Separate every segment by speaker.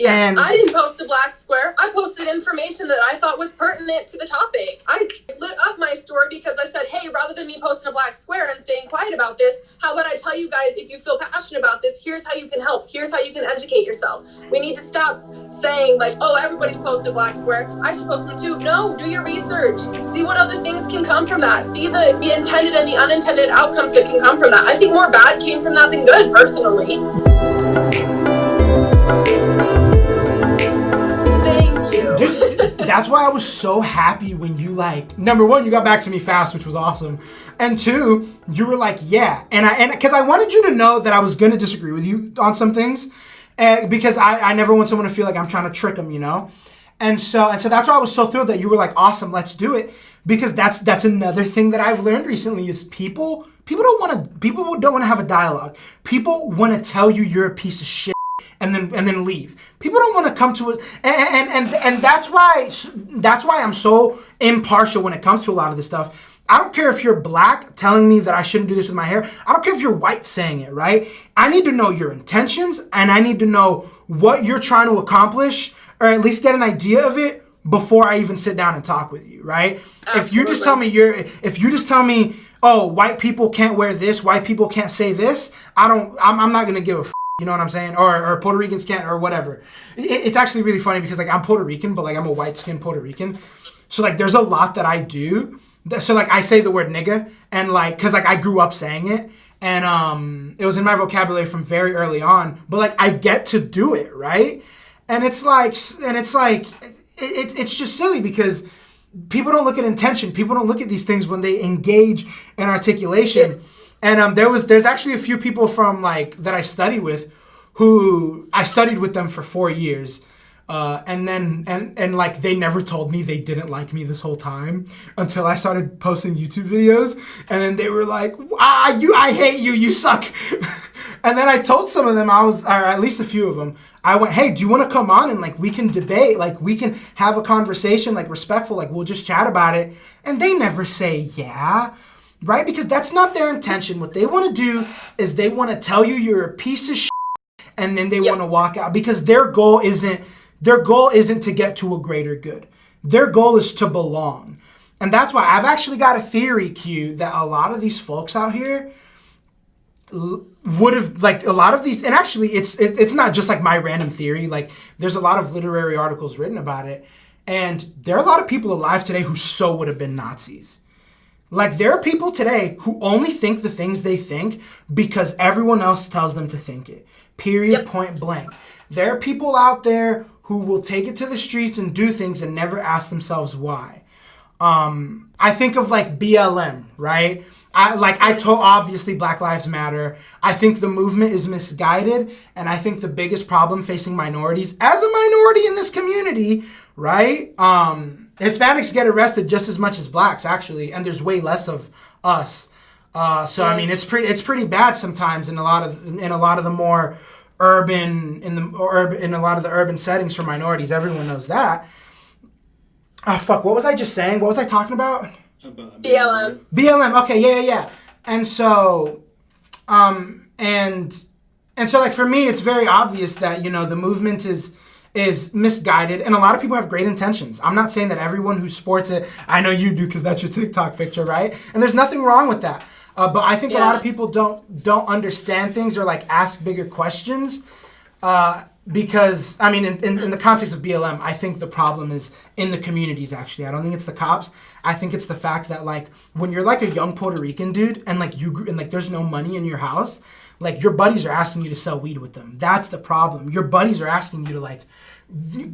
Speaker 1: Yeah,
Speaker 2: And
Speaker 1: I didn't post a black square. I posted information that I thought was pertinent to the topic. I lit up my story because I said, hey, rather than me posting a black square and staying quiet about this, how about I tell you guys, if you feel passionate about this, here's how you can help. Here's how you can educate yourself. We need to stop saying like, oh, everybody's posted a black square, I should post them too. No, do your research. See what other things can come from that. See the intended and the unintended outcomes that can come from that. I think more bad came from that than good, personally.
Speaker 2: That's why I was so happy when you number one, you got back to me fast, which was awesome. And two, you were like, yeah. And because I wanted you to know that I was going to disagree with you on some things because I never want someone to feel like I'm trying to trick them, you know? And so that's why I was so thrilled that you were like, awesome, let's do it. Because that's another thing that I've learned recently is people don't want to have a dialogue. People want to tell you you're a piece of shit. And then leave. People don't want to come to us, and that's why I'm so impartial when it comes to a lot of this stuff. I don't care if you're black telling me that I shouldn't do this with my hair. I don't care if you're white saying it, right? I need to know your intentions, and I need to know what you're trying to accomplish, or at least get an idea of it before I even sit down and talk with you, right?
Speaker 1: Absolutely.
Speaker 2: If you just tell me, oh, white people can't wear this, white people can't say this, I'm not gonna give a. You know what I'm saying? Or Puerto Ricans can't, or whatever. It's actually really funny because I'm Puerto Rican, but I'm a white-skinned Puerto Rican. So there's a lot that I do. So I say the word nigga, and because I grew up saying it, and it was in my vocabulary from very early on. But I get to do it, right? And it's just silly because people don't look at intention. People don't look at these things when they engage in articulation. And there's actually a few people from that I study with, who I studied with them for 4 years, and they never told me they didn't like me this whole time until I started posting YouTube videos, and then they were like, I hate you, you suck. And then I told some of them, or at least a few of them, I went, hey, do you want to come on and we can debate, we can have a conversation, respectful, we'll just chat about it, and they never say yeah. Right? Because that's not their intention. What they want to do is they want to tell you you're a piece of shit, and then they want to walk out because their goal isn't to get to a greater good. Their goal is to belong. And that's why I've actually got a theory, Q, that a lot of these folks out here would have a lot of these, and actually it's not just my random theory. There's a lot of literary articles written about it, and there are a lot of people alive today who so would have been Nazis. There are people today who only think the things they think because everyone else tells them to think it. Period,
Speaker 1: Yep.
Speaker 2: Point blank. There are people out there who will take it to the streets and do things and never ask themselves why. I think of BLM, right? Obviously Black Lives Matter. I think the movement is misguided, and I think the biggest problem facing minorities, as a minority in this community, right? Hispanics get arrested just as much as blacks, actually, and there's way less of us. I mean, it's pretty bad sometimes in a lot of the more urban in a lot of the urban settings for minorities. Everyone knows that. What was I just saying? What was I talking about?
Speaker 1: BLM.
Speaker 2: BLM. Okay, yeah. And so, and so for me, it's very obvious that the movement is misguided, and a lot of people have great intentions. I'm not saying that everyone who sports it, I know you do because that's your TikTok picture, right? And there's nothing wrong with that. But I think a lot of people don't understand things or ask bigger questions. Because, I mean, in the context of BLM, I think the problem is in the communities, actually. I don't think it's the cops. I think it's the fact that, when you're, a young Puerto Rican dude and, there's no money in your house, your buddies are asking you to sell weed with them. That's the problem. Your buddies are asking you to,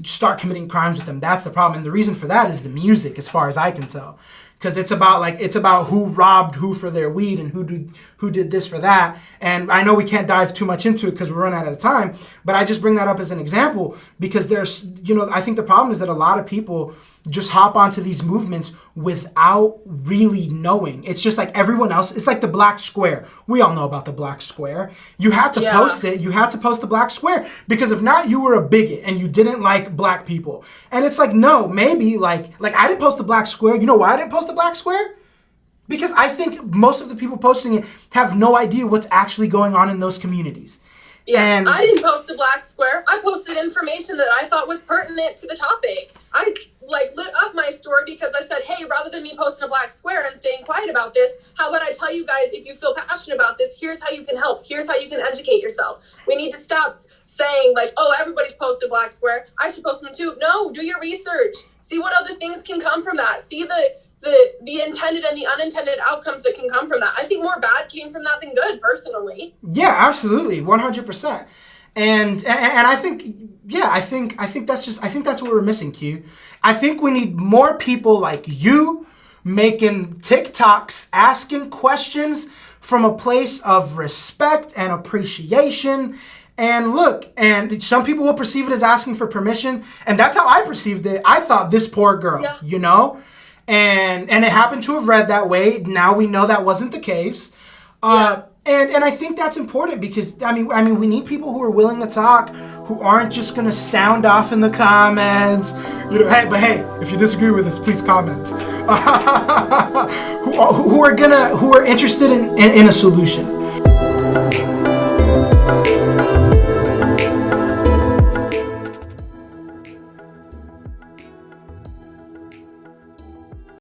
Speaker 2: start committing crimes with them. That's the problem. And the reason for that is the music, as far as I can tell. Because it's about who robbed who for their weed and who did this for that. And I know we can't dive too much into it because we're running out of time, but I just bring that up as an example because there's, I think the problem is that a lot of people just hop onto these movements without really knowing. It's just everyone else. It's like the black square. We all know about the black square. You had to post it. You had to post the black square because if not, you were a bigot and you didn't like black people. And it's no, maybe I didn't post the black square. You know why I didn't post the black square? Because I think most of the people posting it have no idea what's actually going on in those communities.
Speaker 1: Yeah,
Speaker 2: And
Speaker 1: I didn't post a black square. I posted information that I thought was pertinent to the topic. I lit up my story because I said, hey, rather than me posting a black square and staying quiet about this, how about I tell you guys, if you feel passionate about this, here's how you can help. Here's how you can educate yourself. We need to stop saying like, oh, everybody's posted a black square, I should post them too. No, do your research. See what other things can come from that. See the intended and the unintended outcomes that can come from that. I think more bad came from that than good, personally.
Speaker 2: Yeah, absolutely, 100%. And I think, yeah, I think that's what we're missing, Q. I think we need more people like you making TikToks, asking questions from a place of respect and appreciation. And look, and some people will perceive it as asking for permission, and that's how I perceived it. I thought, this poor girl,
Speaker 1: Yeah.
Speaker 2: you know? And it happened to have read that way. Now we know that wasn't the case. And I think that's important because I mean we need people who are willing to talk, who aren't just gonna sound off in the comments. You know, hey, if you disagree with us, please comment. Who are interested in a solution.